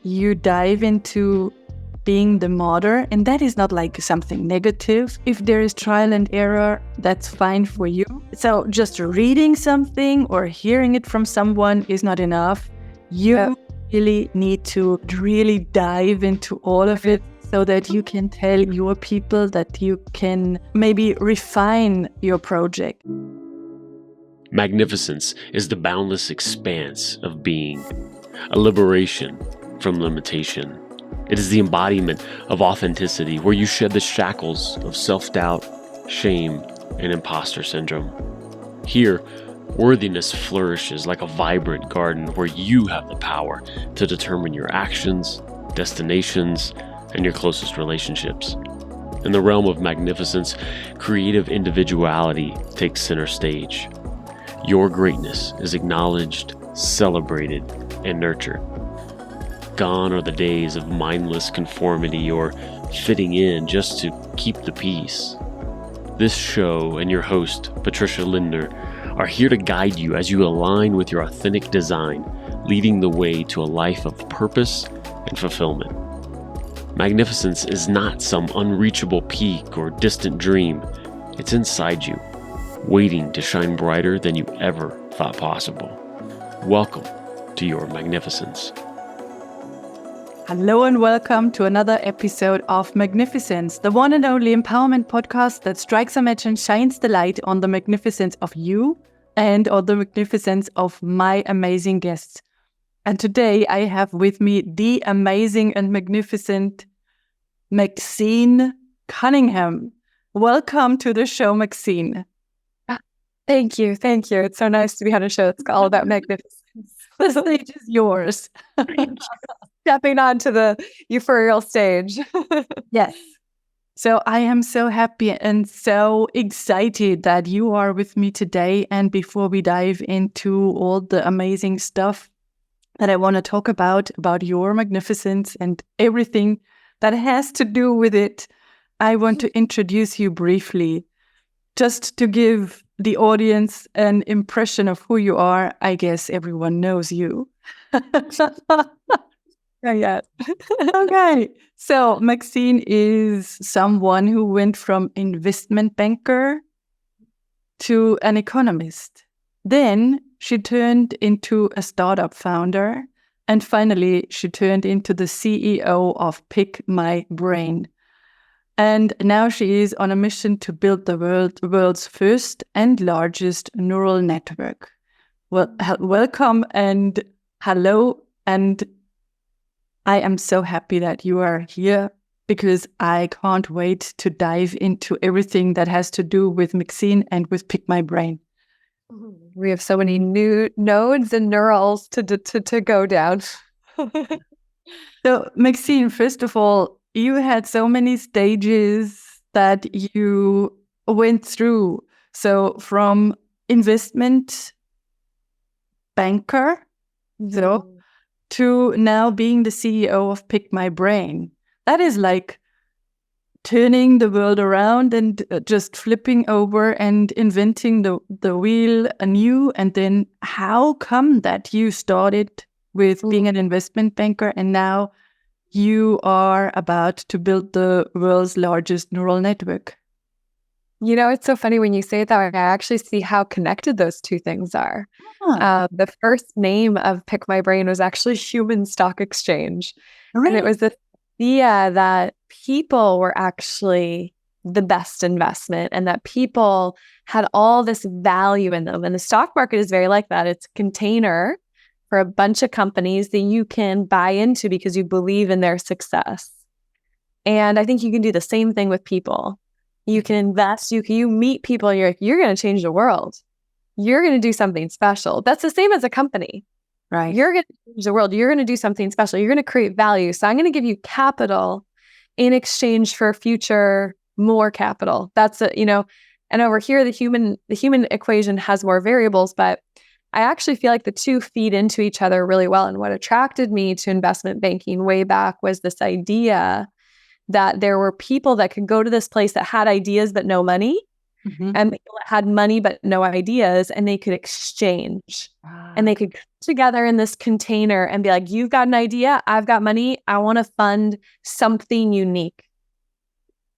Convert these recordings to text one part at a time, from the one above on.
you dive into being the modder, and that is not like something negative. If there is trial and error, that's fine for you. So just reading something or hearing it from someone is not enough. You really need to really dive into all of it so that you can tell your people, that you can maybe refine your project. Magnificence is the boundless expanse of being, a liberation from limitation. It is the embodiment of authenticity, where you shed the shackles of self-doubt, shame, and imposter syndrome. Here, worthiness flourishes like a vibrant garden where you have the power to determine your actions, destinations, and your closest relationships. In the realm of magnificence, creative individuality takes center stage. Your greatness is acknowledged, celebrated, and nurtured. Gone are the days of mindless conformity or fitting in just to keep the peace. This show and your host, Patricia Lindner, are here to guide you as you align with your authentic design, leading the way to a life of purpose and fulfillment. Magnificence is not some unreachable peak or distant dream. It's inside you, waiting to shine brighter than you ever thought possible. Welcome to your magnificence. Hello and welcome to another episode of Magnificence, the one and only empowerment podcast that strikes a match and shines the light on the magnificence of you and on the magnificence of my amazing guests. And today I have with me the amazing and magnificent Maxine Cunningham. Welcome to the show, Maxine. Thank you. It's so nice to be on a show that's all about magnificence. The stage is yours. Stepping onto the euphorial stage. Yes. So I am so happy and so excited that you are with me today. And before we dive into all the amazing stuff that I want to talk about your magnificence and everything that has to do with it, I want to introduce you briefly, just to give the audience an impression of who you are. I guess everyone knows you. Not yet. Okay. So Maxine is someone who went from investment banker to an economist. Then she turned into a startup founder. And finally, she turned into the CEO of Pick My Brain. And now she is on a mission to build the world's first and largest neural network. Well, welcome and hello. And I am so happy that you are here because I can't wait to dive into everything that has to do with Maxine and with Pick My Brain. We have so many new nodes and neurals to go down. So, Maxine, first of all, you had so many stages that you went through. So, from investment banker, to now being the CEO of Pick My Brain. That is like turning the world around and just flipping over and inventing the wheel anew. And then how come that you started with being an investment banker and now you are about to build the world's largest neural network? You know, it's so funny when you say it that way. I actually see how connected those two things are. The first name of Pick My Brain was actually Human Stock Exchange. Right. And it was this idea that people were actually the best investment and that people had all this value in them. And the stock market is very like that. It's a container for a bunch of companies that you can buy into because you believe in their success. And I think you can do the same thing with people. You can invest, you meet people, and you're like, you're going to change the world. You're going to do something special. That's the same as a company, right? You're going to change the world. You're going to do something special. You're going to create value. So I'm going to give you capital in exchange for future more capital. That's and over here, the human equation has more variables, but I actually feel like the two feed into each other really well. And what attracted me to investment banking way back was this idea that there were people that could go to this place that had ideas but no money, and people that had money but no ideas, and they could exchange. And they could come together in this container and be like, you've got an idea, I've got money, I want to fund something unique.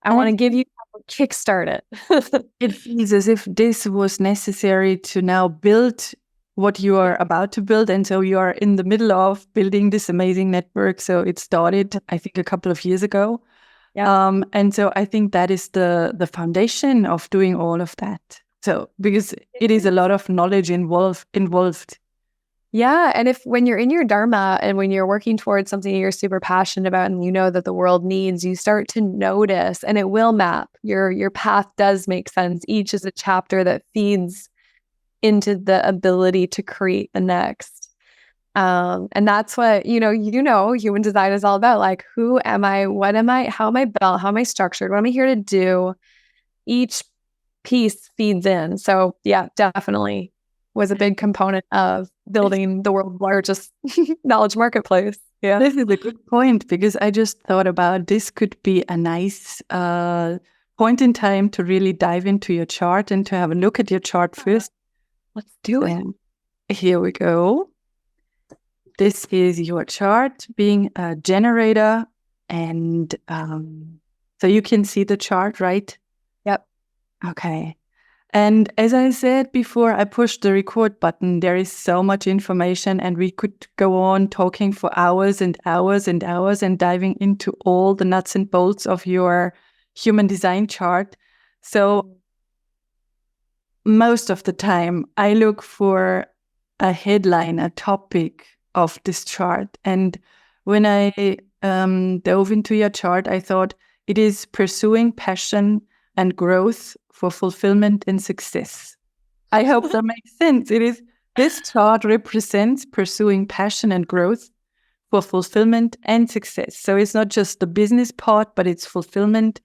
I want to give you kickstart it. It feels as if this was necessary to now build what you are about to build. And so you are in the middle of building this amazing network. So it started, I think, a couple of years ago. Yeah. And so I think that is the foundation of doing all of that. So because it is a lot of knowledge involved. Yeah. And when you're in your dharma and when you're working towards something you're super passionate about and you know that the world needs, you start to notice, and it will map. Your path does make sense. Each is a chapter that feeds into the ability to create the next. And that's what, human design is all about. Like, who am I? What am I? How am I built? How am I structured? What am I here to do? Each piece feeds in. So yeah, definitely was a big component of building the world's largest knowledge marketplace. Yeah. This is a good point, because I just thought about this could be a nice point in time to really dive into your chart and to have a look at your chart first. Let's do it. Here we go. This is your chart being a generator. And so you can see the chart, right? Yep. Okay. And as I said before, I pushed the record button. There is so much information, and we could go on talking for hours and hours and hours and diving into all the nuts and bolts of your human design chart. So most of the time, I look for a headline, a topic of this chart. And when I dove into your chart, I thought it is pursuing passion and growth for fulfillment and success. I hope that makes sense. This chart represents pursuing passion and growth for fulfillment and success. So it's not just the business part, but it's fulfillment,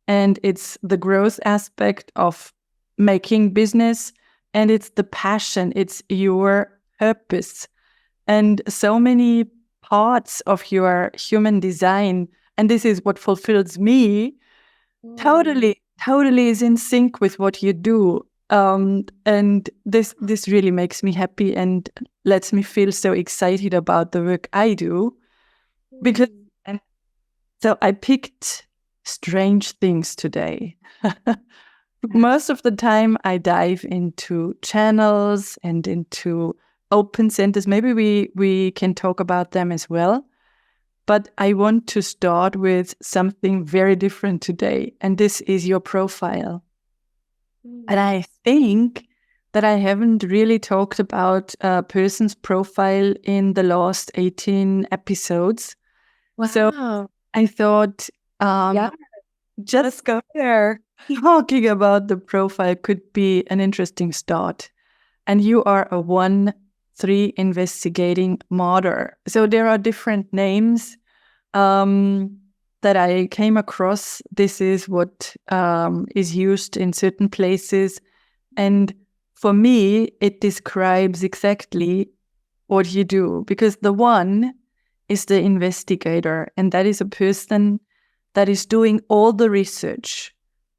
and it's the growth aspect of making business, and it's the passion, it's your purpose. And so many parts of your human design, and this is what fulfills me, totally is in sync with what you do. And this really makes me happy and lets me feel so excited about the work I do. Because, and so I picked strange things today. Most of the time I dive into channels and into open centers. Maybe we can talk about them as well. But I want to start with something very different today, and this is your profile. And I think that I haven't really talked about a person's profile in the last 18 episodes. Wow. So I thought, let's go there. Talking about the profile could be an interesting start. And you are a 1-3 investigating martyr. So there are different names that I came across. This is what is used in certain places. And for me, it describes exactly what you do, because the 1 is the investigator, and that is a person that is doing all the research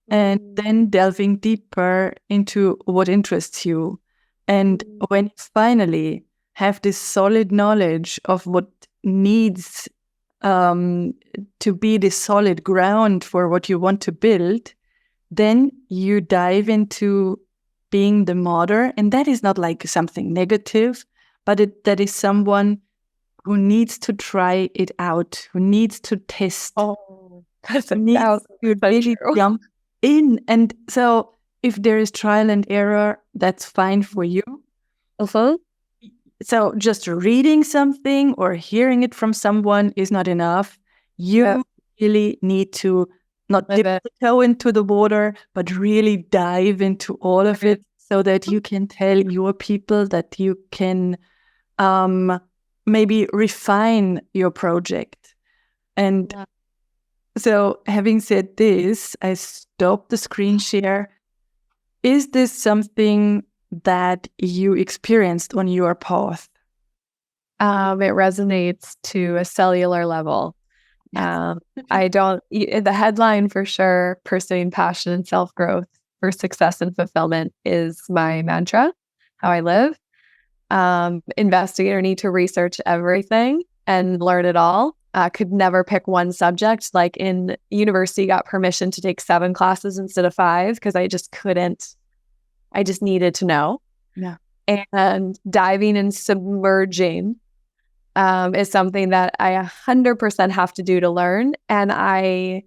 and then delving deeper into what interests you. And when you finally have this solid knowledge of what needs to be the solid ground for what you want to build, then you dive into being the martyr. And that is not like something negative, but that is someone who needs to try it out, who needs to test. Oh, that's needs to really jump in. And so if there is trial and error, that's fine for you. So just reading something or hearing it from someone is not enough. You really need to not dip the toe into the water, but really dive into all of it so that you can tell your people, that you can maybe refine your project. And so having said this, I stopped the screen share. Is this something that you experienced on your path? It resonates to a cellular level. The headline for sure, pursuing passion and self-growth, for success and fulfillment is my mantra, how I live. Investigator, need to research everything and learn it all. Could never pick one subject. Like in university, got permission to take 7 classes instead of 5 because I just couldn't. I just needed to know. Yeah. And diving and submerging is something that I 100% have to do to learn. And I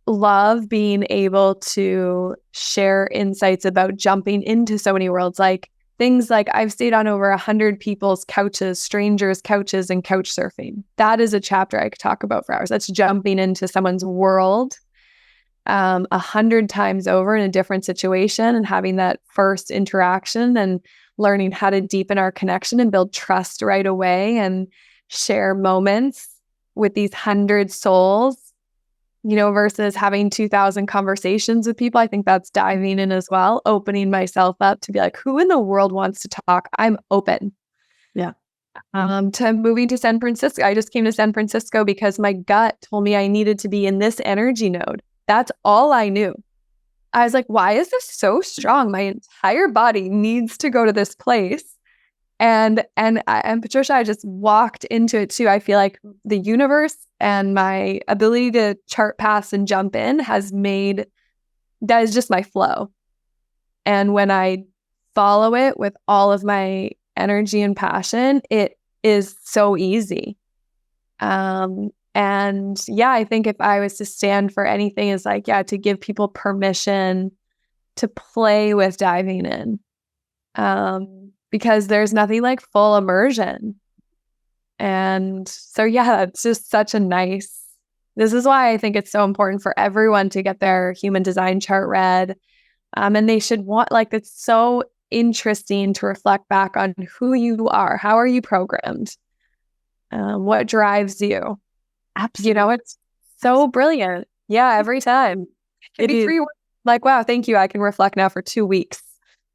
love being able to share insights about jumping into so many worlds, like things like I've stayed on over 100 people's couches, strangers' couches, and couch surfing. That is a chapter I could talk about for hours. That's jumping into someone's world 100 times over in a different situation and having that first interaction and learning how to deepen our connection and build trust right away and share moments with these 100 souls, versus having 2,000 conversations with people. I think that's diving in as well, opening myself up to be like, who in the world wants to talk? I'm open. Yeah. To moving to San Francisco. I just came to San Francisco because my gut told me I needed to be in this energy node. That's all I knew. I was like, why is this so strong? My entire body needs to go to this place. And Patricia, I just walked into it too. I feel like the universe and my ability to chart paths and jump in has made, that is just my flow. And when I follow it with all of my energy and passion, it is so easy. And yeah, I think if I was to stand for anything, is like, to give people permission to play with diving in. Because there's nothing like full immersion. And so, it's just such a nice, this is why I think it's so important for everyone to get their human design chart read. And they should want, it's so interesting to reflect back on who you are. How are you programmed? What drives you? Absolutely. It's so brilliant. Yeah, every time. It is 3 weeks. Like, wow, thank you. I can reflect now for 2 weeks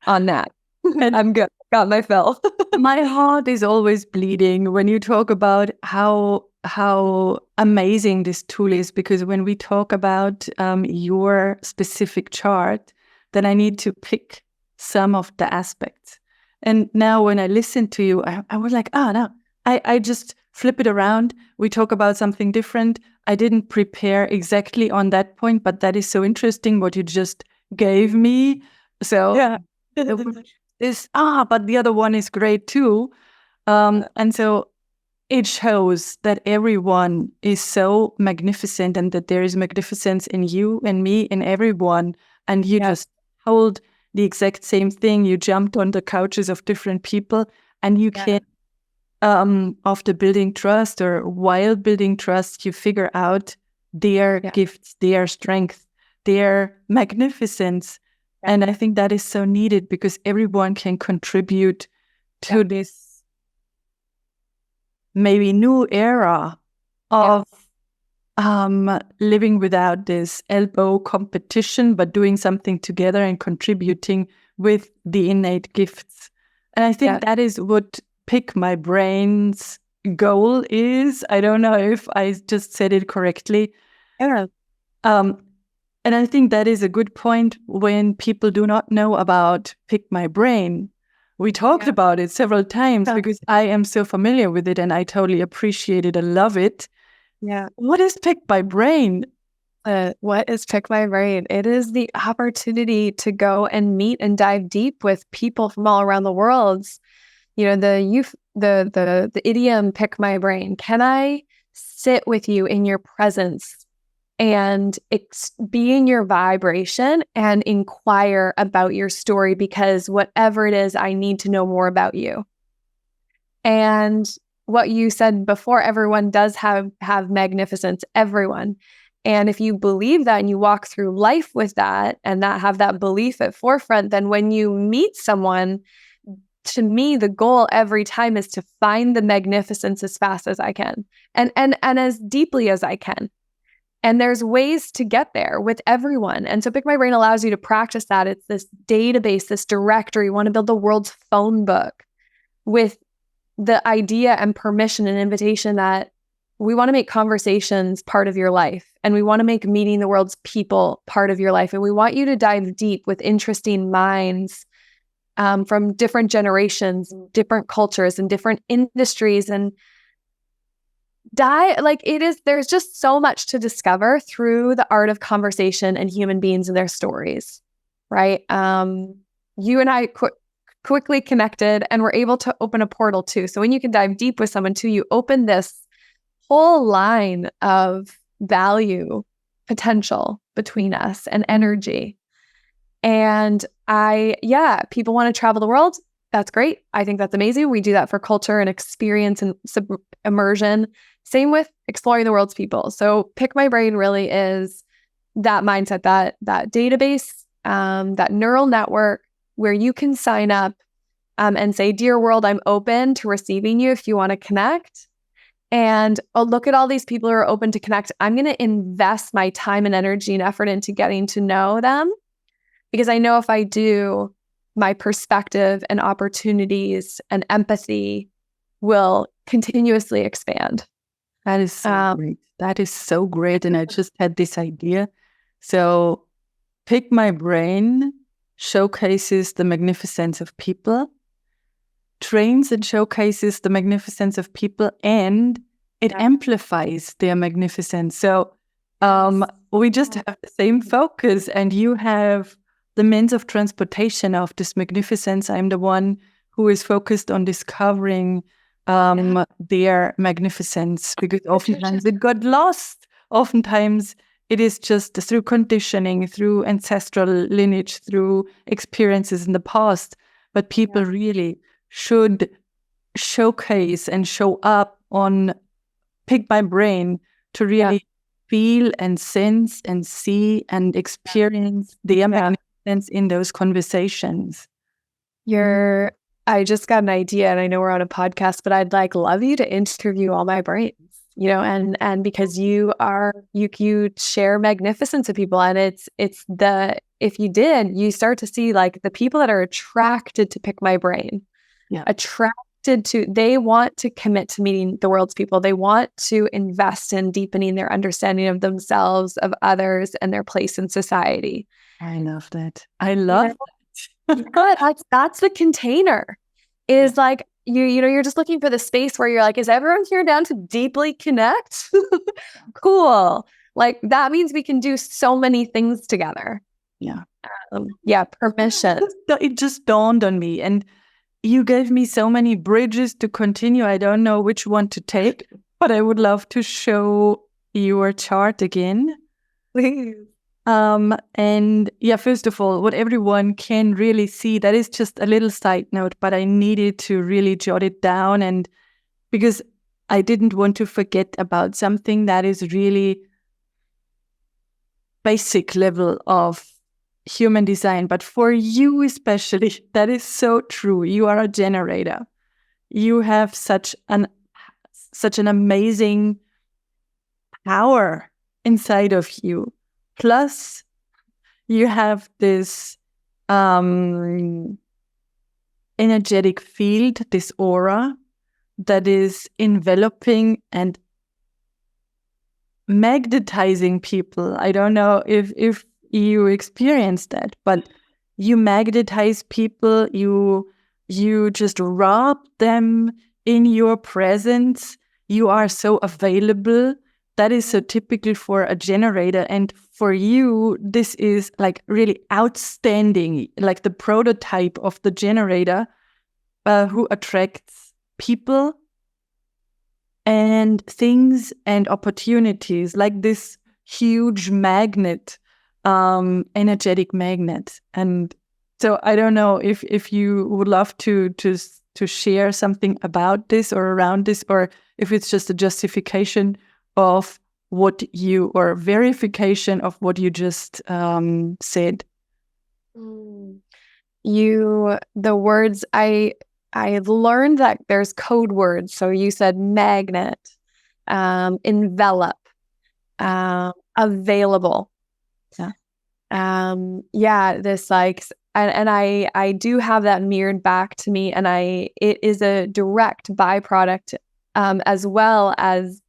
on that. And I'm good. Got my fill. My heart is always bleeding when you talk about how amazing this tool is, because when we talk about your specific chart, then I need to pick some of the aspects. And now when I listen to you, I was like, no, I just flip it around. We talk about something different. I didn't prepare exactly on that point, but that is so interesting what you just gave me. So yeah. But the other one is great too. And so it shows that everyone is so magnificent and that there is magnificence in you and me, in everyone. And you just hold the exact same thing. You jumped on the couches of different people and you can, after building trust or while building trust, you figure out their gifts, their strength, their magnificence. And I think that is so needed because everyone can contribute to this maybe new era of living without this elbow competition, but doing something together and contributing with the innate gifts. And I think that is what Pick My Brain's goal is. I don't know if I just said it correctly. Yeah. And I think that is a good point when people do not know about Pick My Brain. We talked about it several times because I am so familiar with it and I totally appreciate it and love it. Yeah. What is Pick My Brain? What is Pick My Brain? It is the opportunity to go and meet and dive deep with people from all around the world. The idiom Pick My Brain. Can I sit with you in your presence and be in your vibration and inquire about your story, because whatever it is, I need to know more about you. And what you said before, everyone does have magnificence, everyone. And if you believe that and you walk through life with that and that have that belief at forefront, then when you meet someone, to me, the goal every time is to find the magnificence as fast as I can and as deeply as I can. And there's ways to get there with everyone. And so Pick My Brain allows you to practice that. It's this database, this directory. You want to build the world's phone book with the idea and permission and invitation that we want to make conversations part of your life, and we want to make meeting the world's people part of your life. And we want you to dive deep with interesting minds from different generations, different cultures, and different industries, and there's just so much to discover through the art of conversation and human beings and their stories, right? You and I quickly connected, and we're able to open a portal too. So when you can dive deep with someone too, you open this whole line of value potential between us and energy. And people want to travel the world. That's great. I think that's amazing. We do that for culture and experience and immersion. Same with exploring the world's people. So Pick My Brain really is that mindset, that database, that neural network where you can sign up and say, dear world, I'm open to receiving you if you want to connect. And look at all these people who are open to connect. I'm going to invest my time and energy and effort into getting to know them, because I know if I do, my perspective and opportunities and empathy will continuously expand. That is so great. That is so great. And I just had this idea. So Pick My Brain showcases the magnificence of people, trains and showcases the magnificence of people, and it amplifies their magnificence. So we just have the same focus, and you have the means of transportation of this magnificence. I'm the one who is focused on discovering their magnificence, because oftentimes it got lost. Oftentimes it is just through conditioning, through ancestral lineage, through experiences in the past. But people really should showcase and show up on Pick My Brain to really feel and sense and see and experience their magnificence in those conversations. I just got an idea, and I know we're on a podcast, but I'd love you to interview all my brains, and because you share magnificence to people, and if you did, you start to see the people that are attracted to Pick My Brain, they want to commit to meeting the world's people. They want to invest in deepening their understanding of themselves, of others, and their place in society. I love that. I love that. That's the container. Is you're just looking for the space where you're is everyone here down to deeply connect? Cool. That means we can do so many things together. Permission. It just dawned on me, and you gave me so many bridges to continue. I don't know which one to take, but I would love to show your chart again. Please. First of all, what everyone can really see, that is just a little side note, but I needed to really jot it down, and because I didn't want to forget about something that is really basic level of human design, but for you especially, that is so true. You are a generator. You have such an amazing power inside of you. Plus, you have this energetic field, this aura that is enveloping and magnetizing people. I don't know if you experience that, but you magnetize people. You just wrap them in your presence. You are so available. That is so typical for a generator. And for you, this is really outstanding, the prototype of the generator who attracts people and things and opportunities, like this huge magnet, energetic magnet. And so I don't know if you would love to share something about this or around this, or if it's just a justification of what you, or verification of what you just said. The words I've learned that there's code words. So you said magnet, envelop, available. This and I do have that mirrored back to me, and it is a direct byproduct, as well as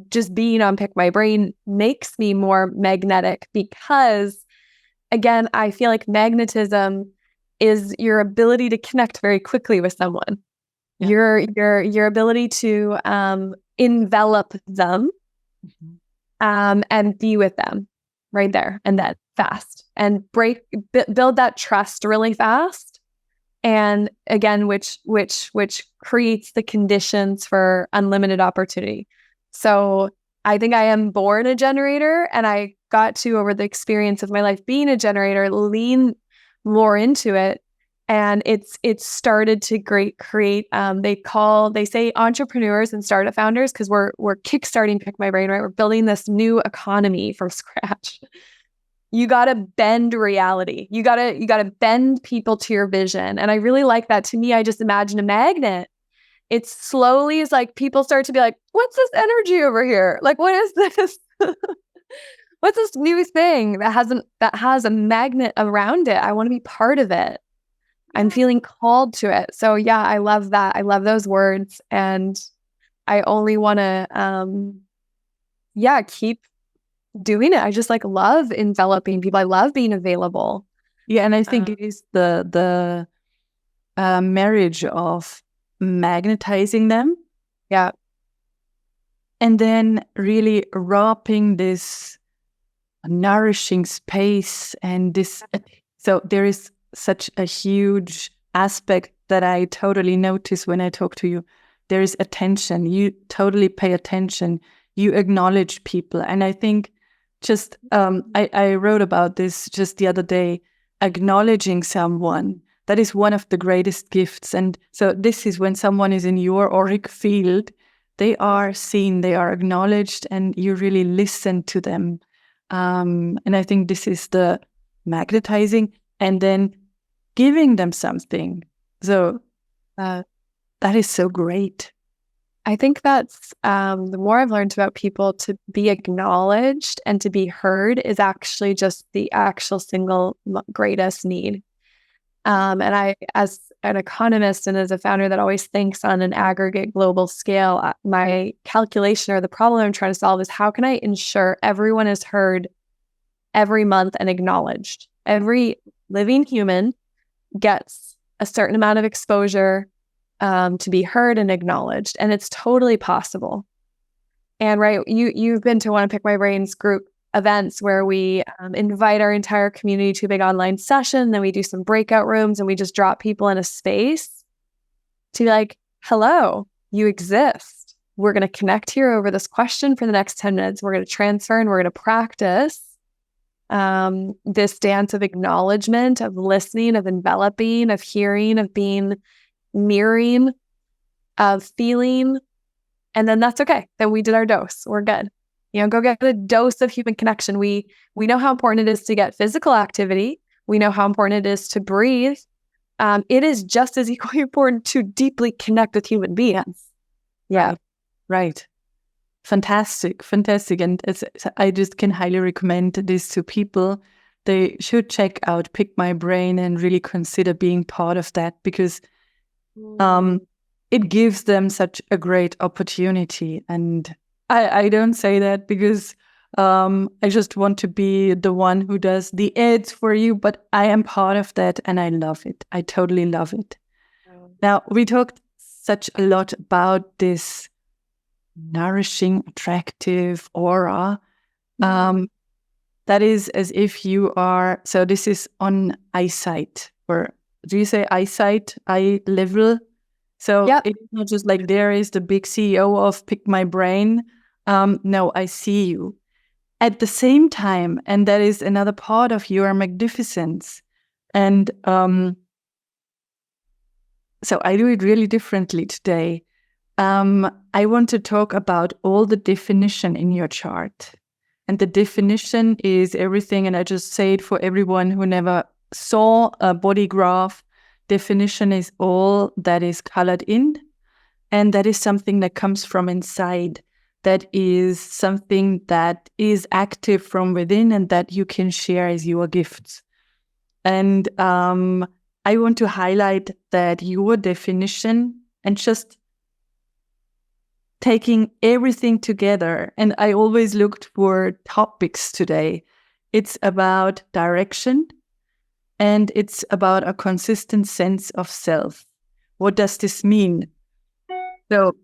just being on Pick My Brain makes me more magnetic because, again, I feel like magnetism is your ability to connect very quickly with someone. Yeah. Your ability to envelop them and be with them right there and then fast and build that trust really fast. And again, which creates the conditions for unlimited opportunity. So I think I am born a generator, and I got to, over the experience of my life being a generator, lean more into it. And it's started to create. They say entrepreneurs and startup founders because we're kickstarting Pick My Brain, right? We're building this new economy from scratch. You got to bend reality. You got to bend people to your vision. And I really like that. To me, I just imagine a magnet. It slowly is like people start to be like, what's this energy over here? Like, what is this? What's this new thing that has a magnet around it? I want to be part of it. I'm feeling called to it. So yeah, I love that. I love those words. And I only want to, keep doing it. I just like love enveloping people. I love being available. Yeah. And I think it is the marriage of magnetizing them. Yeah. And then really wrapping this nourishing space and this. So there is such a huge aspect that I totally notice when I talk to you. There is attention. You totally pay attention. You acknowledge people. And I think just, I wrote about this just the other day, acknowledging someone. That is one of the greatest gifts. And so this is when someone is in your auric field, they are seen, they are acknowledged, and you really listen to them. And I think this is the magnetizing, and then giving them something. So that is so great. I think that's the more I've learned about people, to be acknowledged and to be heard is actually just the actual single greatest need. And I, as an economist and as a founder that always thinks on an aggregate global scale, my calculation or the problem I'm trying to solve is how can I ensure everyone is heard every month and acknowledged? Every living human gets a certain amount of exposure to be heard and acknowledged. And it's totally possible. And right, you've been to one of Pick My Brain's group events where we invite our entire community to a big online session. Then we do some breakout rooms and we just drop people in a space to be like, hello, you exist. We're going to connect here over this question for the next 10 minutes. We're going to transfer and we're going to practice this dance of acknowledgement, of listening, of enveloping, of hearing, of being mirroring, of feeling. And then that's okay. Then we did our dose. We're good. Go get a dose of human connection. We know how important it is to get physical activity. We know how important it is to breathe. It is just as equally important to deeply connect with human beings. Yeah, right. Fantastic. And I just can highly recommend this to people. They should check out Pick My Brain and really consider being part of that, because it gives them such a great opportunity. And I don't say that because I just want to be the one who does the ads for you, but I am part of that and I love it. I totally love it. Now, we talked such a lot about this nourishing, attractive aura. That is as if you are, so this is on eyesight, or do you say eyesight, eye level? So yep. It's not just like there is the big CEO of Pick My Brain. No, I see you. At the same time, and that is another part of your magnificence. And so I do it really differently today. I want to talk about all the definition in your chart. And the definition is everything, and I just say it for everyone who never saw a body graph. Definition is all that is colored in, and that is something that comes from inside. That is something that is active from within and that you can share as your gifts. And I want to highlight that your definition, and just taking everything together. And I always looked for topics today. It's about direction, and it's about a consistent sense of self. What does this mean? So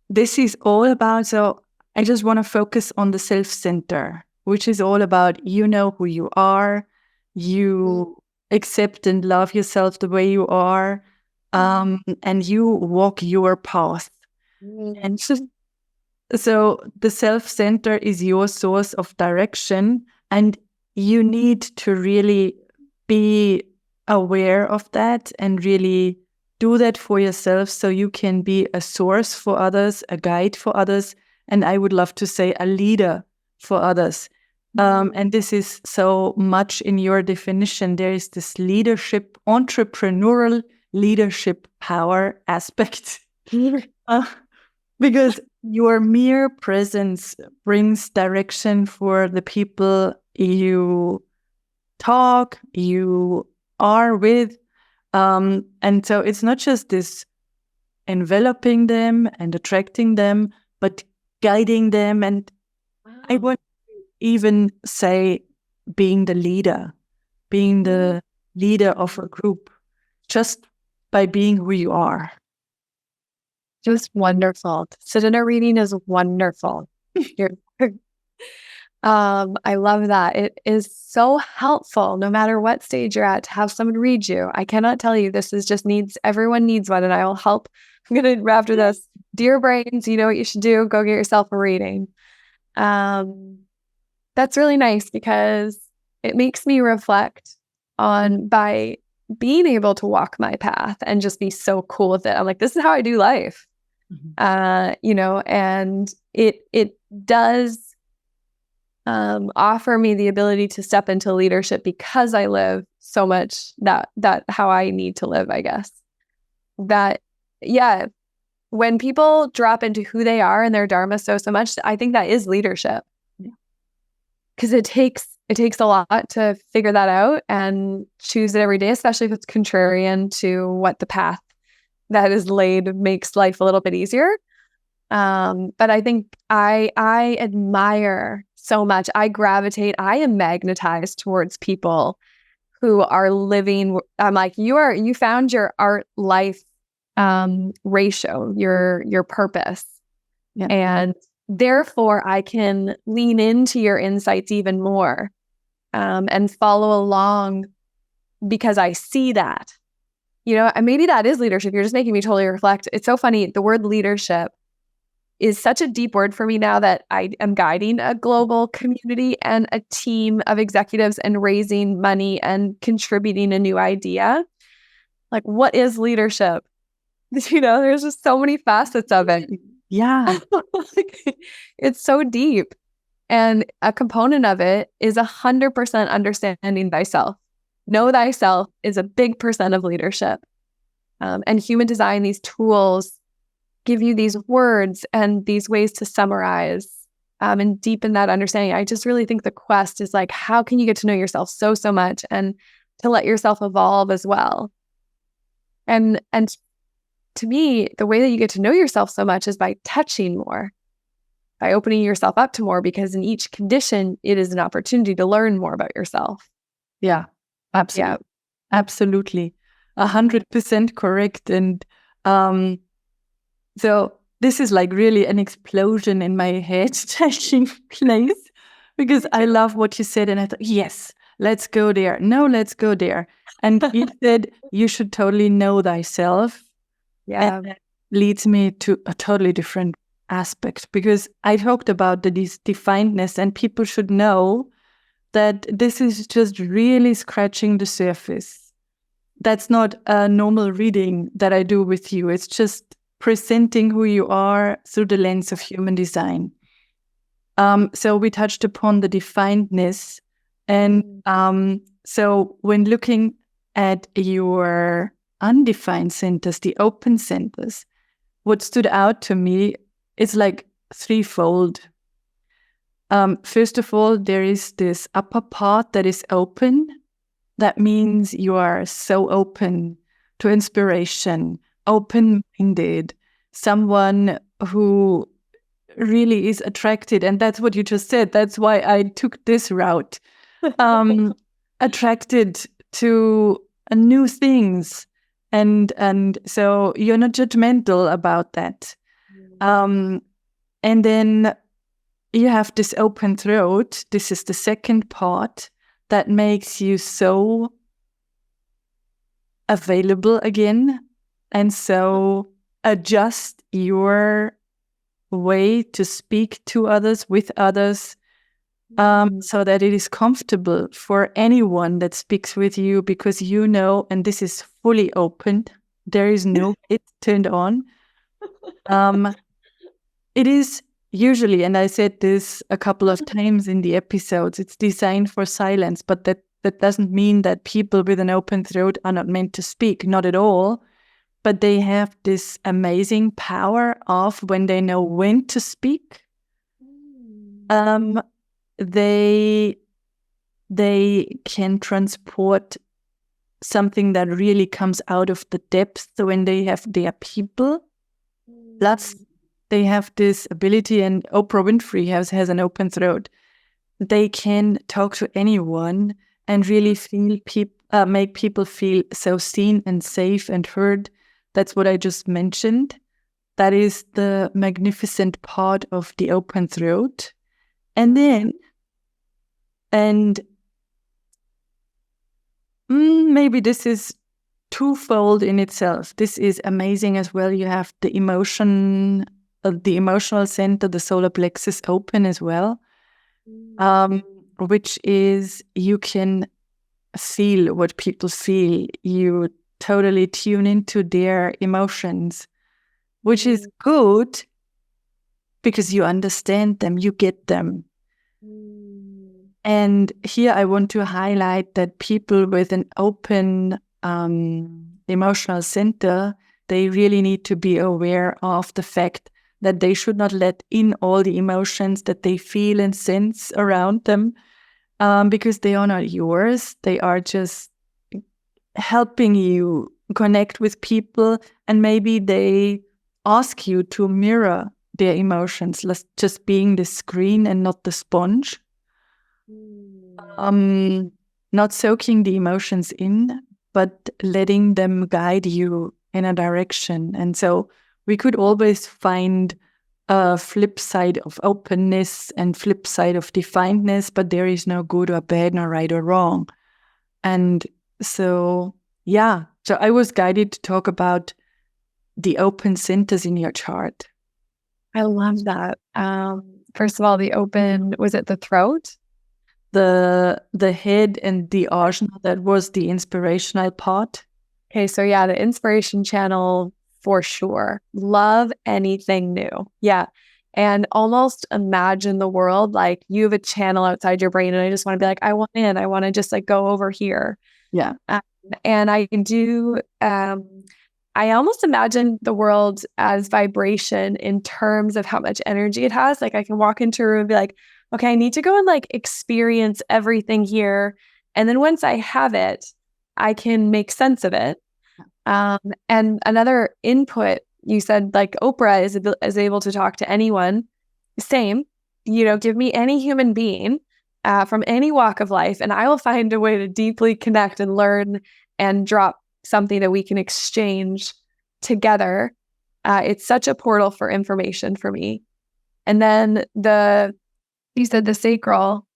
this is all about, so I just want to focus on the self-center, which is all about, you know who you are, you accept and love yourself the way you are, and you walk your path. And so the self-center is your source of direction, and you need to really be aware of that and really do that for yourself so you can be a source for others, a guide for others, and I would love to say a leader for others. And this is so much in your definition. There is this leadership, entrepreneurial leadership power aspect. Because your mere presence brings direction for the people you talk, you are with. And so it's not just this enveloping them and attracting them, but guiding them. And I would even say being the leader of a group, just by being who you are. Just wonderful. To sit in a reading is wonderful. I love that. It is so helpful, no matter what stage you're at, to have someone read you. I cannot tell you, this is just everyone needs one, and I will help. I'm going to, after this, dear brains, you know what you should do. Go get yourself a reading. That's really nice, because it makes me reflect on, by being able to walk my path and just be so cool with it. I'm like, this is how I do life. And it does offer me the ability to step into leadership, because I live so much that how I need to live, I guess. That, yeah, when people drop into who they are and their dharma so much, I think that is leadership. Because it takes a lot to figure that out and choose it every day, especially if it's contrarian to what the path that is laid makes life a little bit easier. But I think I admire so much. I am magnetized towards people who are living. I'm like, you found your art life ratio, your purpose. Yeah. And therefore I can lean into your insights even more, and follow along, because I see that, and maybe that is leadership. You're just making me totally reflect. It's so funny. The word leadership is such a deep word for me now that I am guiding a global community and a team of executives and raising money and contributing a new idea. Like, what is leadership? There's just so many facets of it. Yeah. It's so deep. And a component of it is 100% understanding thyself. Know thyself is a big percent of leadership. And human design, these tools give you these words and these ways to summarize and deepen that understanding. I just really think the quest is like, how can you get to know yourself so much, and to let yourself evolve as well? And to me, the way that you get to know yourself so much is by touching more, by opening yourself up to more, because in each condition, it is an opportunity to learn more about yourself. Yeah, absolutely. Yeah. Absolutely. 100% correct. And so this is like really an explosion in my head taking place, because I love what you said. And I thought, yes, let's go there. No, let's go there. And you said you should totally know thyself. Yeah. And that leads me to a totally different aspect, because I talked about this definedness, and people should know that this is just really scratching the surface. That's not a normal reading that I do with you. It's just presenting who you are through the lens of human design. So we touched upon the definedness. And so when looking at your undefined centers, the open centers, what stood out to me is like threefold. First of all, there is this upper part that is open. That means you are so open to inspiration, open-minded, someone who really is attracted, and that's what you just said. That's why I took this route. Attracted to new things, and so you're not judgmental about that. And then you have this open throat. This is the second part that makes you so available again, and so adjust your way to speak to others, with others, so that it is comfortable for anyone that speaks with you, because you know, and this is fully open, there is no it turned on. It is usually, and I said this a couple of times in the episodes, it's designed for silence, but that doesn't mean that people with an open throat are not meant to speak, not at all. But they have this amazing power of, when they know when to speak, they can transport something that really comes out of the depths when they have their people. Plus, they have this ability, and Oprah Winfrey has an open throat. They can talk to anyone and really make people feel so seen and safe and heard. That's what I just mentioned. That is the magnificent part of the open throat. And then, maybe this is twofold in itself. This is amazing as well. You have the emotional center, the solar plexus open as well, which is, you can feel what people feel. You totally tune into their emotions, which is good because you understand them, you get them. And here I want to highlight that people with an open emotional center, they really need to be aware of the fact that they should not let in all the emotions that they feel and sense around them, because they are not yours. They are just helping you connect with people, and maybe they ask you to mirror their emotions, just being the screen and not the sponge. Not soaking the emotions in, but letting them guide you in a direction. And so we could always find a flip side of openness and flip side of definedness, but there is no good or bad, no right or wrong. And so, yeah, so I was guided to talk about the open centers in your chart. I love that. First of all, the open, was it the throat? The head and the ajna, that was the inspirational part. Okay, so yeah, the inspiration channel for sure. Love anything new. Yeah. And almost imagine the world like you have a channel outside your brain, and I just want to be like, I want in, I want to just like go over here. Yeah. And I do, I almost imagine the world as vibration in terms of how much energy it has. Like I can walk into a room and be like, okay, I need to go and like experience everything here. And then once I have it, I can make sense of it. And another input, you said like Oprah is able to talk to anyone. Same, give me any human being from any walk of life, and I will find a way to deeply connect and learn and drop something that we can exchange together. It's such a portal for information for me. And then you said the sacral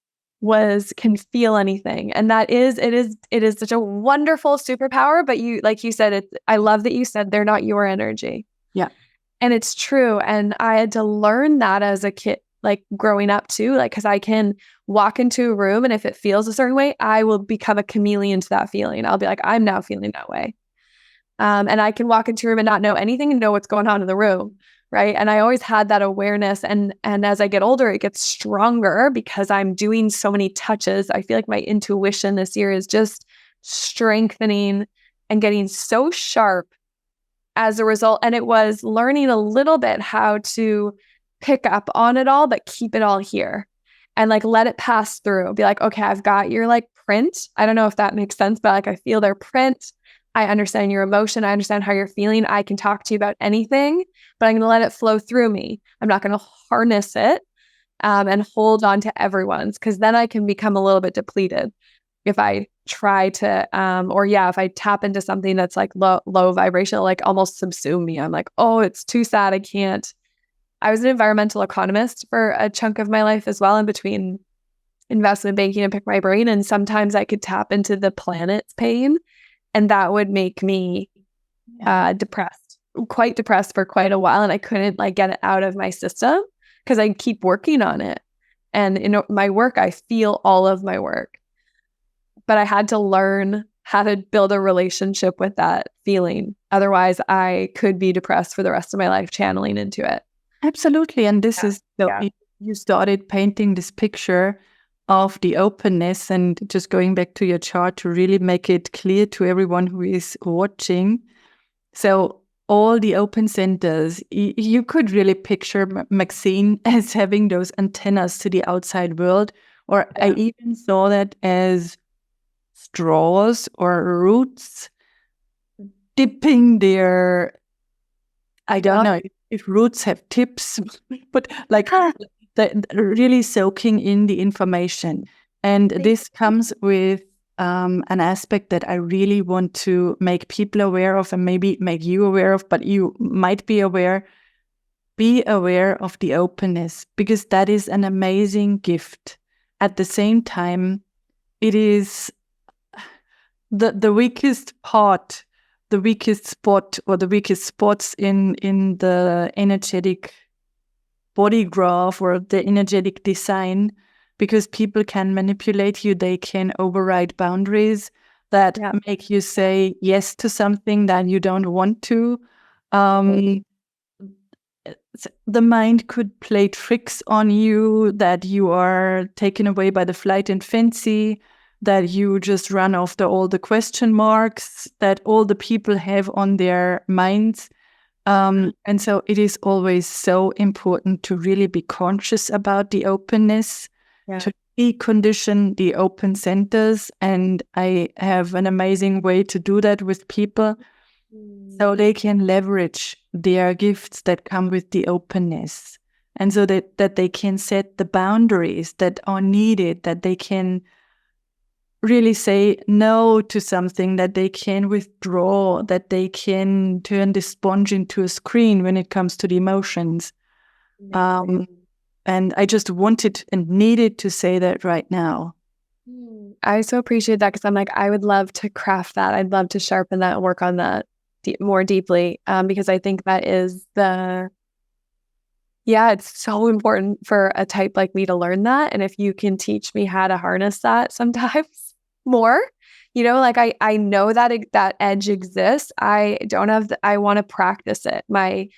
can feel anything. And it is such a wonderful superpower, but you said, I love that you said they're not your energy. Yeah. And it's true. And I had to learn that as a kid, like growing up too, like, cause I can walk into a room and if it feels a certain way, I will become a chameleon to that feeling. I'll be like, I'm now feeling that way. And I can walk into a room and not know anything and know what's going on in the room. Right. And I always had that awareness. And as I get older, it gets stronger because I'm doing so many touches. I feel like my intuition this year is just strengthening and getting so sharp as a result. And it was learning a little bit how to pick up on it all, but keep it all here and like let it pass through. Be like, okay, I've got your like print. I don't know if that makes sense, but like I feel their print. I understand your emotion. I understand how you're feeling. I can talk to you about anything, but I'm going to let it flow through me. I'm not going to harness it and hold on to everyone's, because then I can become a little bit depleted if I try to, if I tap into something that's like low vibration, like almost subsume me. I'm like, oh, it's too sad. I can't. I was an environmental economist for a chunk of my life as well, in between investment banking and Pick My Brain. And sometimes I could tap into the planet's pain, and that would make me quite depressed for quite a while. And I couldn't like get it out of my system because I keep working on it. And in my work, I feel all of my work. But I had to learn how to build a relationship with that feeling. Otherwise, I could be depressed for the rest of my life channeling into it. Absolutely. And this is, you started painting this picture of the openness, and just going back to your chart to really make it clear to everyone who is watching. So all the open centers, you could really picture Maxine as having those antennas to the outside world, or I even saw that as straws or roots dipping their, I don't know if roots have tips, but like really soaking in the information. And this comes with an aspect that I really want to make people aware of, and maybe make you aware of, but you might be aware. Be aware of the openness, because that is an amazing gift. At the same time, it is the weakest part, the weakest spot, or the weakest spots in the energetic body graph or the energetic design, because people can manipulate you. They can override boundaries that make you say yes to something that you don't want to. The mind could play tricks on you, that you are taken away by the flight and fancy, that you just run after all the question marks that all the people have on their minds. And so it is always so important to really be conscious about the openness, to decondition the open centers. And I have an amazing way to do that with people, so they can leverage their gifts that come with the openness. And so that they can set the boundaries that are needed, that they can really say no to something, that they can withdraw, that they can turn the sponge into a screen when it comes to the emotions. And I just wanted and needed to say that right now. I so appreciate that, because I'm like, I would love to craft that. I'd love to sharpen that and work on that more deeply, because I think that is it's so important for a type like me to learn that. And if you can teach me how to harness that sometimes more, like I know that that edge exists. I don't have, I want to practice it. My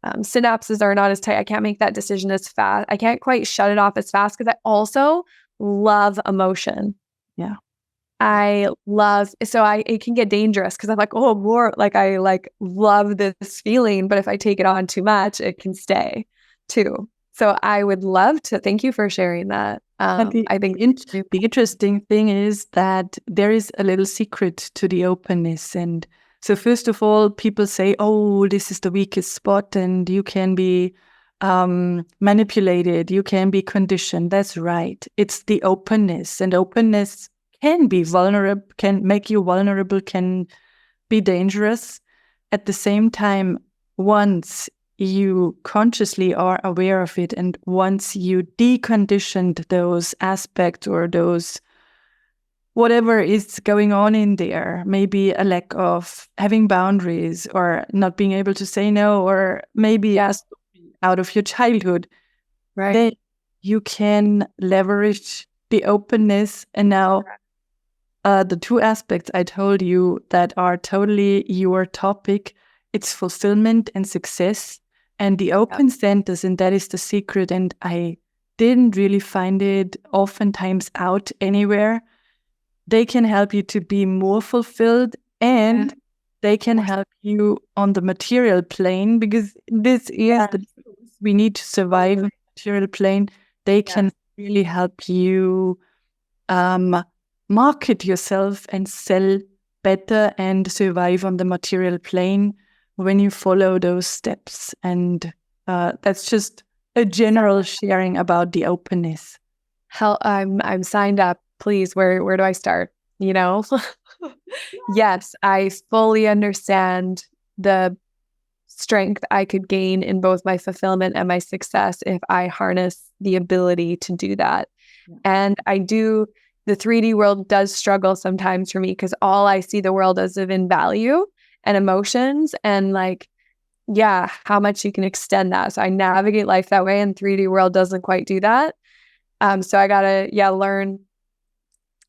synapses are not as tight. I can't make that decision as fast. I can't quite shut it off as fast, because I also love emotion. Yeah. It can get dangerous, because I'm like, oh, more like I love this feeling, but if I take it on too much, it can stay too. So I would love to thank you for sharing that. I think the interesting thing is that there is a little secret to the openness. And so first of all, people say, oh, this is the weakest spot and you can be manipulated, you can be conditioned. That's right. It's the openness, and openness can be vulnerable, can make you vulnerable, can be dangerous. At the same time, once you consciously are aware of it, and once you deconditioned those aspects or those whatever is going on in there, maybe a lack of having boundaries or not being able to say no, or maybe out of your childhood, right? Then you can leverage the openness. And now the two aspects I told you that are totally your topic, it's fulfillment and success, and the open centers, and that is the secret. And I didn't really find it oftentimes out anywhere. They can help you to be more fulfilled, and they can help you on the material plane, because this is we need to survive on the material plane. They can really help you market yourself and sell better and survive on the material plane when you follow those steps. And that's just a general sharing about the openness. Hell, I'm signed up. Please, where do I start? You know? Yes, I fully understand the strength I could gain in both my fulfillment and my success if I harness the ability to do that. Yeah. And the 3D world does struggle sometimes for me because all I see the world as of in value and emotions and like, yeah, how much you can extend that. So I navigate life that way, and 3D world doesn't quite do that. So I gotta, learn.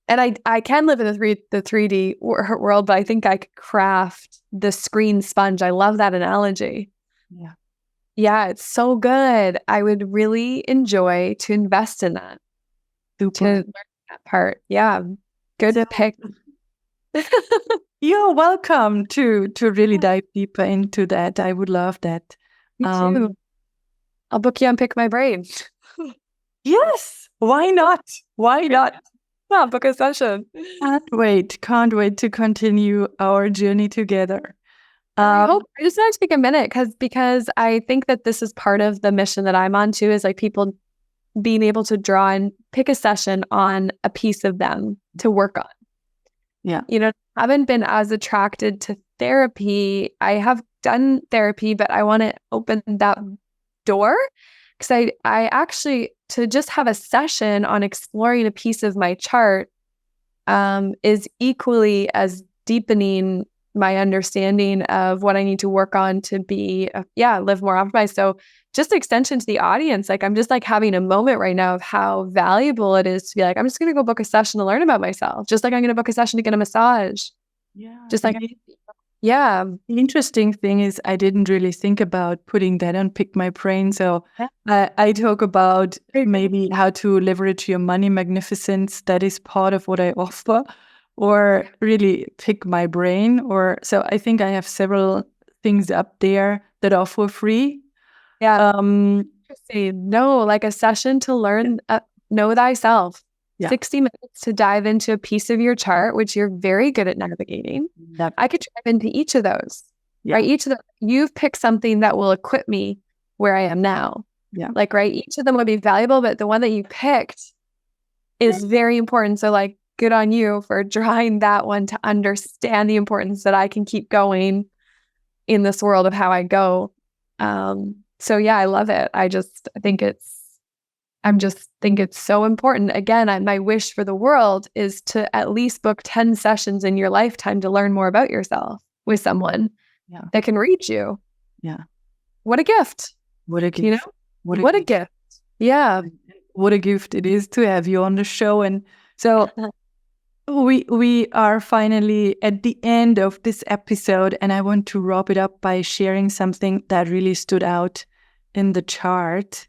And I can live in the 3D world, but I think I could craft the screen sponge. I love that analogy. Yeah. Yeah, it's so good. I would really enjoy to invest in that. To learn that part. Yeah. Good pick. You're welcome to really dive deeper into that. I would love that. Me too. I'll book you and pick my brain. Yes. Why not? Why not? Yeah, book a session. Can't wait to continue our journey together. I just want to take a minute because I think that this is part of the mission that I'm on too, is like people being able to draw and pick a session on a piece of them to work on. Yeah. I haven't been as attracted to therapy. I have done therapy, but I want to open that door because I actually, to just have a session on exploring a piece of my chart is equally as deepening my understanding of what I need to work on to be, live more optimized. So just extension to the audience, like I'm just like having a moment right now of how valuable it is to be like, I'm just going to go book a session to learn about myself. Just like I'm going to book a session to get a massage. Yeah. Just like, yeah. The interesting thing is I didn't really think about putting that on Pick My Brain. So I talk about maybe how to leverage your money magnificence. That is part of what I offer, or really Pick My Brain. Or so I think I have several things up there that are for free. Yeah. No, like a session to learn, know thyself. Yeah. 60 minutes to dive into a piece of your chart, which you're very good at navigating. I could dive into each of those, right? Each of them, you've picked something that will equip me where I am now. Yeah. Like, right? Each of them would be valuable, but the one that you picked is very important. So like, good on you for drawing that one to understand the importance that I can keep going in this world of how I go. So yeah, I love it. I just think it's so important. Again, my wish for the world is to at least book 10 sessions in your lifetime to learn more about yourself with someone that can reach you. Yeah. What a gift. What a gift. What a gift. Yeah. What a gift it is to have you on the show. And so we are finally at the end of this episode, and I want to wrap it up by sharing something that really stood out in the chart.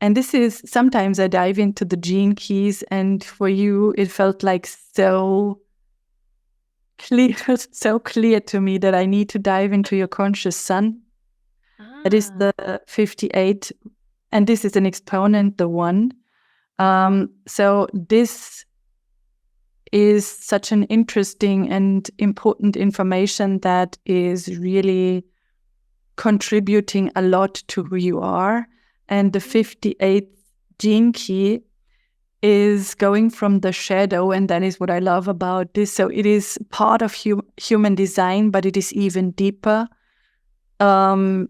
And this is, sometimes I dive into the gene keys, and for you, it felt like so clear to me that I need to dive into your conscious sun. That is the 58, and this is an exponent, the 1. So this is such an interesting and important information that is really contributing a lot to who you are. And the 58th gene key is going from the shadow, and that is what I love about this. So it is part of human design, but it is even deeper. And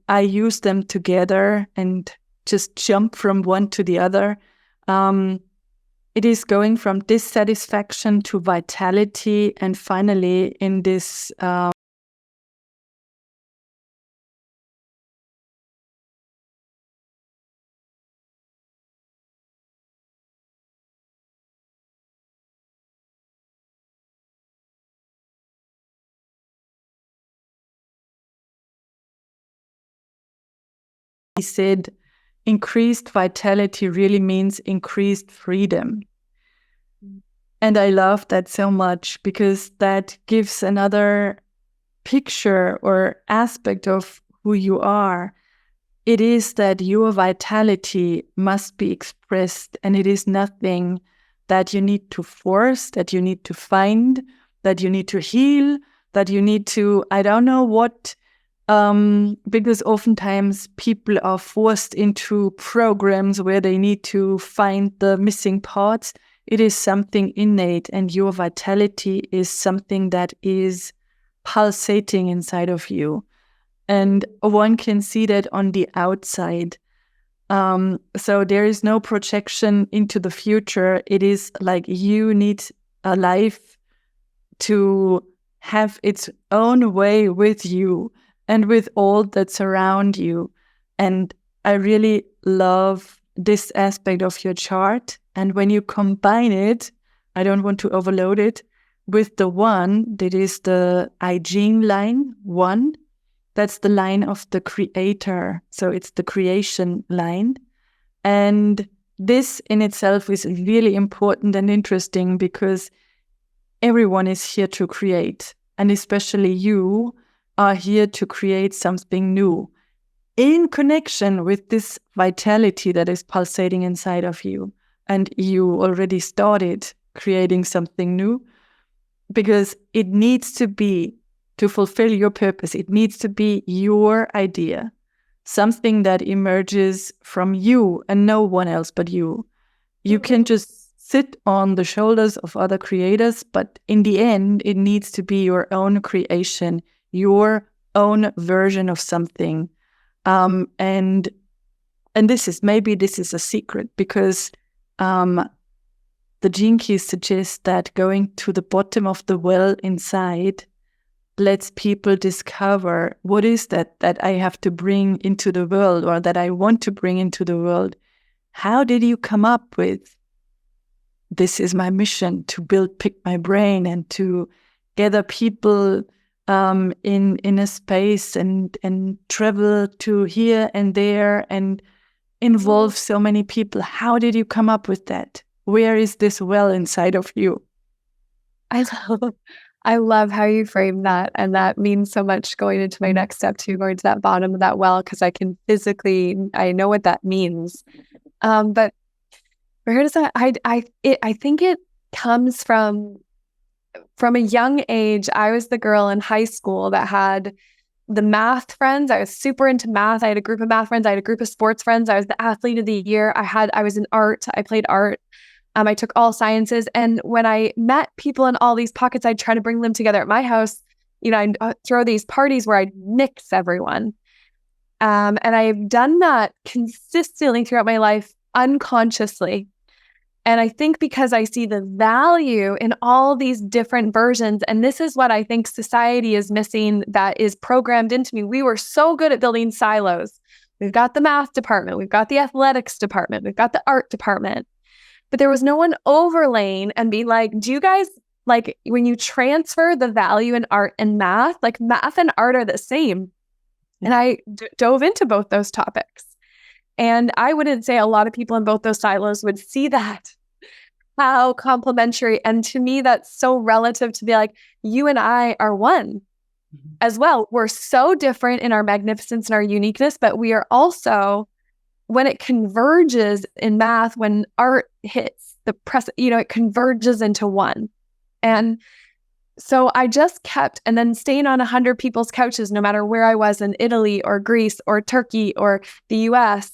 I use them together and just jump from one to the other. It is going from dissatisfaction to vitality, and finally in this he said increased vitality really means increased freedom. And I love that so much, because that gives another picture or aspect of who you are. It is that your vitality must be expressed, and it is nothing that you need to force, that you need to find, that you need to heal, that you need to, I don't know what, because oftentimes people are forced into programs where they need to find the missing parts. It is something innate, and your vitality is something that is pulsating inside of you. And one can see that on the outside. So there is no projection into the future. It is like you need a life to have its own way with you and with all that surround you. And I really love this aspect of your chart. And when you combine it, I don't want to overload it, with the one that is the I Ching line 1. That's the line of the creator. So it's the creation line. And this in itself is really important and interesting because everyone is here to create. And especially you are here to create something new in connection with this vitality that is pulsating inside of you. And you already started creating something new because it needs to be, to fulfill your purpose, it needs to be your idea, something that emerges from you and no one else but you. You can just sit on the shoulders of other creators, but in the end, it needs to be your own creation, your own version of something. And this is a secret because the Gene Keys suggest that going to the bottom of the well inside lets people discover what is that I have to bring into the world, or that I want to bring into the world. How did you come up with, this is my mission, to pick my brain and to gather people in a space and travel to here and there and involve so many people? How did you come up with that? Where is this well inside of you? I love how you frame that. And that means so much going into my next step too, going to that bottom of that well, because I know what that means. But where does that, I think it comes from a young age. I was the girl in high school that had the math friends. I was super into math. I had a group of math friends. I had a group of sports friends. I was the athlete of the year. I was in art. I played art. I took all sciences. And when I met people in all these pockets, I'd try to bring them together at my house. I'd throw these parties where I'd mix everyone. And I've done that consistently throughout my life, unconsciously. And I think because I see the value in all these different versions, and this is what I think society is missing that is programmed into me. We were so good at building silos. We've got the math department. We've got the athletics department. We've got the art department. But there was no one overlaying and being like, do you guys, like, when you transfer the value in art and math, like math and art are the same. And I dove into both those topics. And I wouldn't say a lot of people in both those silos would see that, how complementary. And to me, that's so relative to be like, you and I are one as well. We're so different in our magnificence and our uniqueness, but we are also, when it converges in math, when art hits the press, it converges into one. And so I just kept, and then staying on 100 people's couches, no matter where I was in Italy or Greece or Turkey or the US,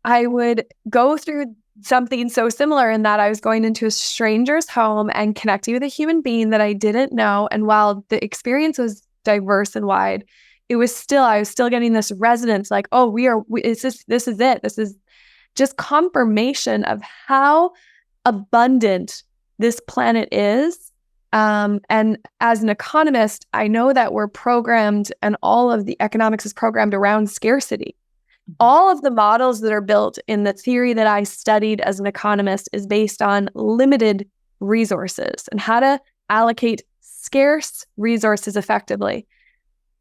I would go through something so similar in that I was going into a stranger's home and connecting with a human being that I didn't know. And while the experience was diverse and wide, I was still getting this resonance, like, oh, this is it. This is just confirmation of how abundant this planet is. And as an economist, I know that we're programmed, and all of the economics is programmed around scarcity. All of the models that are built in the theory that I studied as an economist is based on limited resources and how to allocate scarce resources effectively.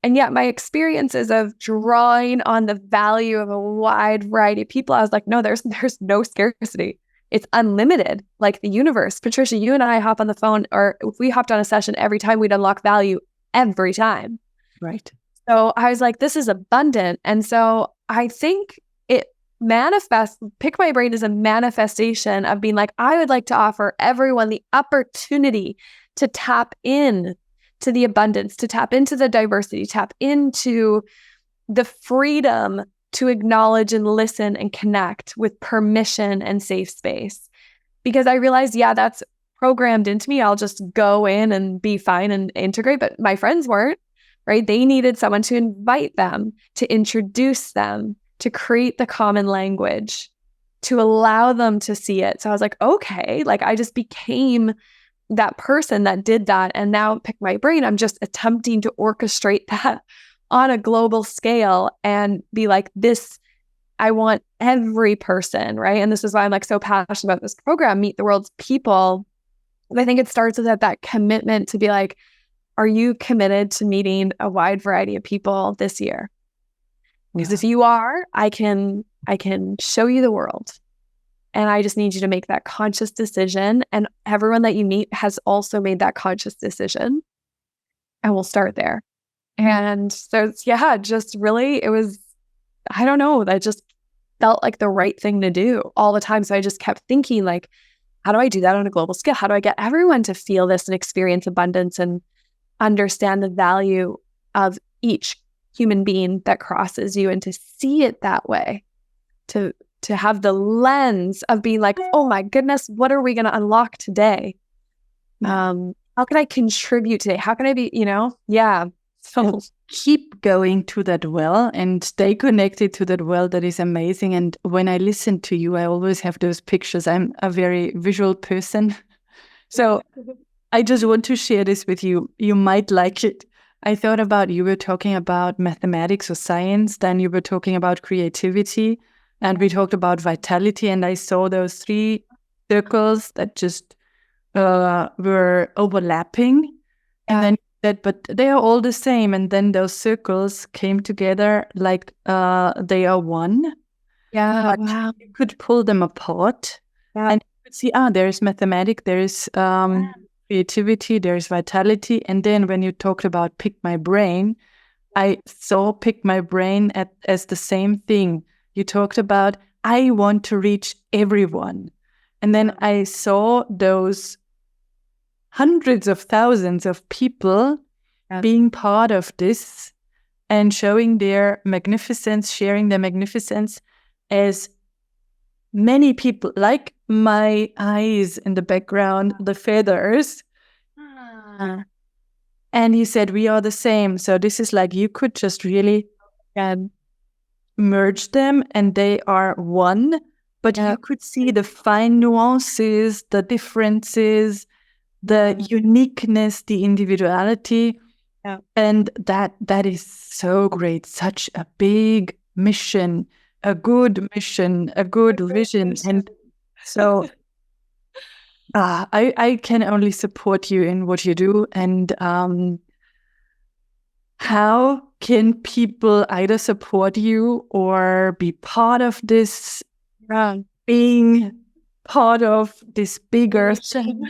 And yet my experiences of drawing on the value of a wide variety of people, I was like, no, there's no scarcity. It's unlimited, like the universe. Patricia, you and I hop on the phone, or if we hopped on a session every time, we'd unlock value every time. Right. So I was like, this is abundant. And so I think it manifests, Pick My Brain is a manifestation of being like, I would like to offer everyone the opportunity to tap in to the abundance, to tap into the diversity, tap into the freedom to acknowledge and listen and connect with permission and safe space. Because I realized, that's programmed into me. I'll just go in and be fine and integrate. But my friends weren't, right? They needed someone to invite them, to introduce them, to create the common language, to allow them to see it. So I was like, okay, like I just became that person that did that. And now Pick My Brain, I'm just attempting to orchestrate that on a global scale and be like, this, I want every person, right? And this is why I'm like so passionate about this program, Meet the World's People. I think it starts with that commitment to be like, are you committed to meeting a wide variety of people this year? Because if you are, I can show you the world. And I just need you to make that conscious decision. And everyone that you meet has also made that conscious decision. And we'll start there. And so, just really, it was, I don't know, that just felt like the right thing to do all the time. So I just kept thinking like, how do I do that on a global scale? How do I get everyone to feel this and experience abundance and understand the value of each human being that crosses you and to see it that way, to have the lens of being like, oh my goodness, what are we going to unlock today? How can I contribute today? How can I be, So keep going to that well and stay connected to that well. That is amazing. And when I listen to you, I always have those pictures. I'm a very visual person. So I just want to share this with you. You might like it. I thought about, you were talking about mathematics or science, then you were talking about creativity, and we talked about vitality, and I saw those 3 circles that just were overlapping. And then but they are all the same. And then those circles came together like they are one. Yeah. But Wow. you could pull them apart. Yeah. And you could see, there's mathematics, there's creativity, there's vitality. And then when you talked about Pick My Brain, I saw Pick My Brain as the same thing. You talked about, I want to reach everyone. And then I saw those hundreds of thousands of people being part of this and showing their magnificence, sharing their magnificence as many people, like my eyes in the background, the feathers. And you said, we are the same. So this is like, you could just really merge them and they are one, but you could see the fine nuances, the differences, the uniqueness, the individuality. And that is so great. Such a big mission, a good vision. And so I can only support you in what you do. And how can people either support you or be part of this, being part of this bigger thing?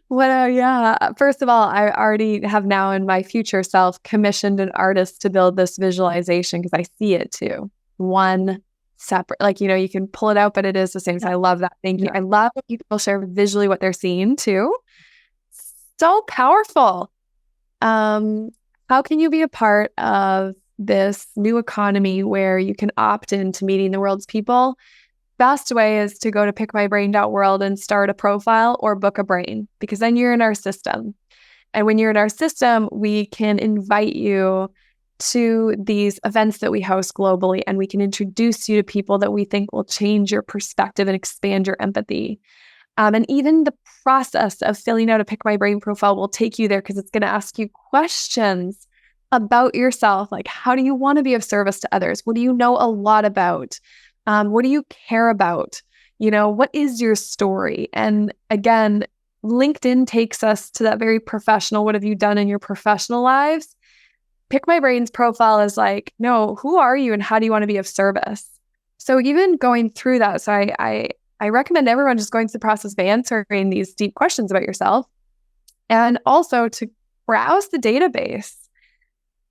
Well, first of all, I already have now in my future self commissioned an artist to build this visualization because I see it too. One separate, like, you can pull it out, but it is the same. So I love that. Thank you. I love when people share visually what they're seeing too. So powerful. How can you be a part of this new economy where you can opt into meeting the world's people? Best way is to go to pickmybrain.world and start a profile or book a brain, because then you're in our system. And when you're in our system, we can invite you to these events that we host globally, and we can introduce you to people that we think will change your perspective and expand your empathy. And even the process of filling out a Pick My Brain profile will take you there because it's going to ask you questions about yourself. Like, how do you want to be of service to others? What do you know a lot about? What do you care about? What is your story? And again, LinkedIn takes us to that very professional. What have you done in your professional lives? Pick My Brain's profile is like, no, who are you and how do you want to be of service? So even going through that, so I recommend everyone just going through the process of answering these deep questions about yourself, and also to browse the database.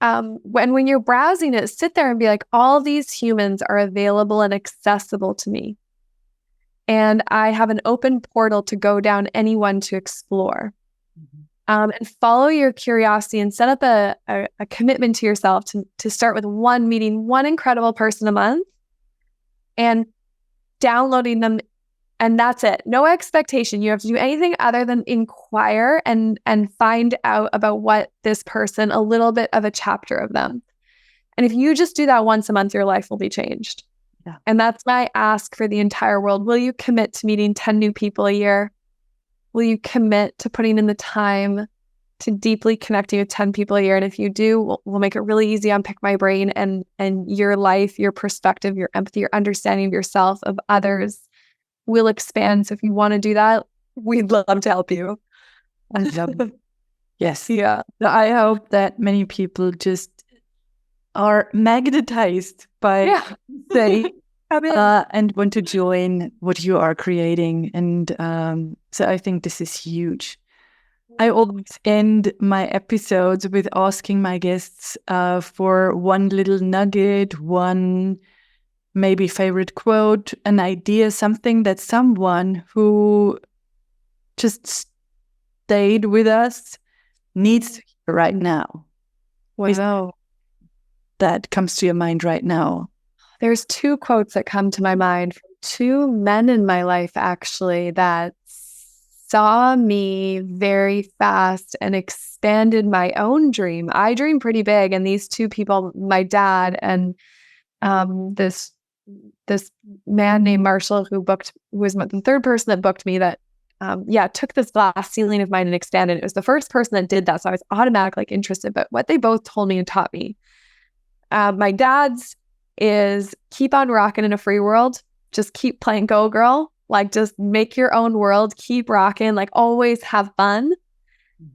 When you're browsing it, sit there and be like, all these humans are available and accessible to me. And I have an open portal to go down anyone to explore. And follow your curiosity and set up a commitment to yourself to start with meeting one incredible person a month and downloading them. And that's it. No expectation. You have to do anything other than inquire and find out about what this person, a little bit of a chapter of them. And if you just do that once a month, your life will be changed. Yeah. And that's my ask for the entire world. Will you commit to meeting 10 new people a year? Will you commit to putting in the time to deeply connecting with 10 people a year? And if you do, we'll make it really easy on Pick My Brain, and your life, your perspective, your empathy, your understanding of yourself, of others will expand. So if you want to do that, we'd love to help you. I love it. Yes. Yeah. I hope that many people just are magnetized by say and want to join what you are creating. And so I think this is huge. I always end my episodes with asking my guests for one little nugget, one maybe favorite quote, an idea, something that someone who just stayed with us needs to hear right now. Wow. That comes to your mind right now? There's two quotes that come to my mind from two men in my life, actually, that saw me very fast and expanded my own dream. I dream pretty big, and these two people, my dad and this man named Marshall, who was the third person that booked me, that took this glass ceiling of mine and expanded. It was the first person that did that, so I was automatically interested. But what they both told me and taught me, my dad's is keep on rocking in a free world. Just keep playing Go Girl. Like, just make your own world. Keep rocking. Like, always have fun.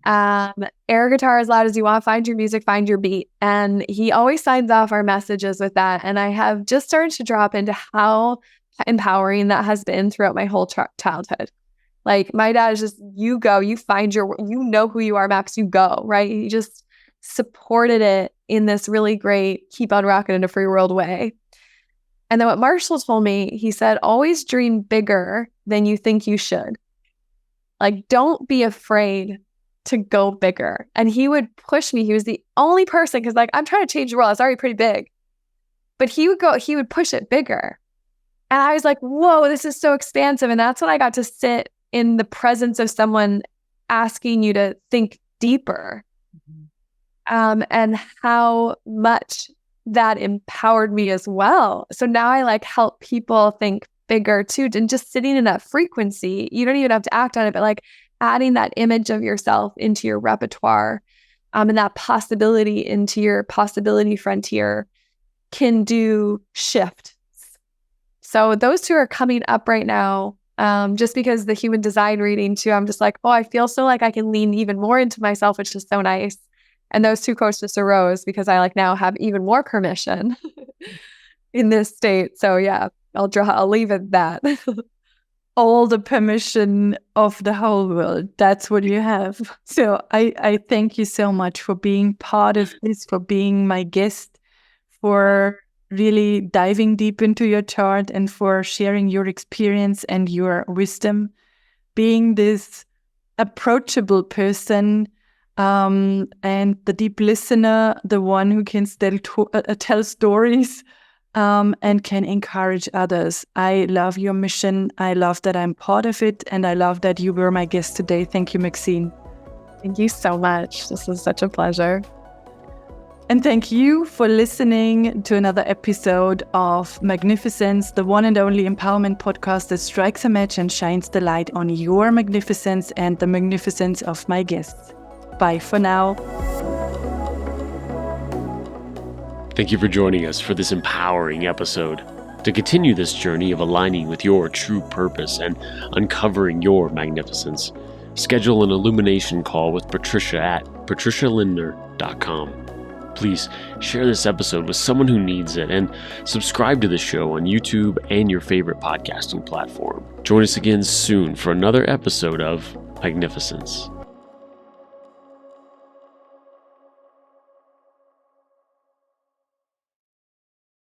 Air guitar as loud as you want. Find your music. Find your beat. And he always signs off our messages with that. And I have just started to drop into how empowering that has been throughout my whole childhood. Like, my dad is just, you go. You find you know who you are, Max. You go, right? He just supported it in this really great keep on rocking in a free world way. And then what Marshall told me, he said, always dream bigger than you think you should. Like, don't be afraid to go bigger. And he would push me. He was the only person, because like, I'm trying to change the world. It's already pretty big. But he would push it bigger. And I was like, whoa, this is so expansive. And that's when I got to sit in the presence of someone asking you to think deeper. And how much that empowered me as well. So now I like help people think bigger too, and just sitting in that frequency. You don't even have to act on it, but like adding that image of yourself into your repertoire, and that possibility into your possibility frontier can do shifts. So those two are coming up right now. Just because the human design reading too, I'm just like, oh, I feel so like I can lean even more into myself, which is so nice. And those two quotes just arose because I like now have even more permission in this state. So yeah, I'll leave it at that. All the permission of the whole world. That's what you have. So I thank you so much for being part of this, for being my guest, for really diving deep into your chart, and for sharing your experience and your wisdom, being this approachable person, and the deep listener, the one who can still tell stories, and can encourage others. I love your mission. I love that I'm part of it. And I love that you were my guest today. Thank you, Maxine. Thank you so much. This is such a pleasure. And thank you for listening to another episode of Magnificence, the one and only empowerment podcast that strikes a match and shines the light on your magnificence and the magnificence of my guests. Bye for now. Thank you for joining us for this empowering episode. To continue this journey of aligning with your true purpose and uncovering your magnificence, schedule an illumination call with Patricia at patricialindner.com. Please share this episode with someone who needs it, and subscribe to the show on YouTube and your favorite podcasting platform. Join us again soon for another episode of Magnificence.